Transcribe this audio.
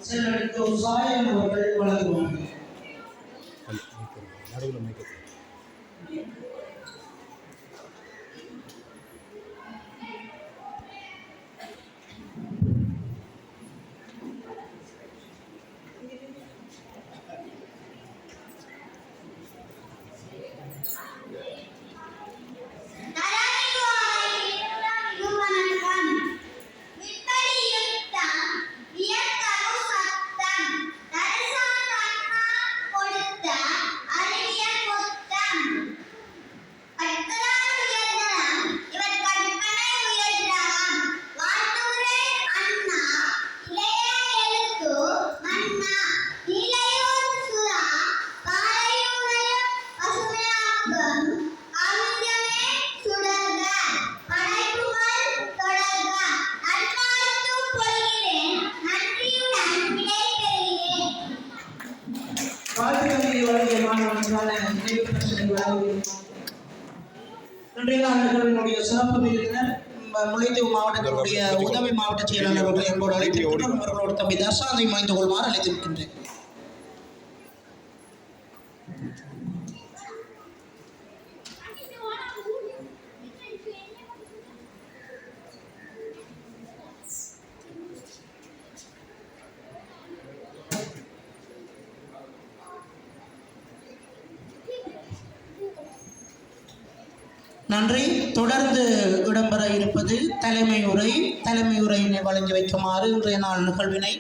செல்வெடுத்து சாயம் அவர்கள் வழங்குவார்கள். சிறப்பு விருந்தினர் முல்லைத்தீவு மாவட்டத்தினுடைய உதவி மாவட்ட செயலாளர் அவர்கள் என்போடு அழைத்திருக்கிறோம். தம்பி தர்ஷாதை மறைந்து கொள்மாறு அழைத்திருக்கின்றேன். நன்றி. தொடர்ந்து இடம்பெற இருப்பது தலைமை உரையினை வழங்கி வைக்குமாறு இன்றைய நாள் நிகழ்வினை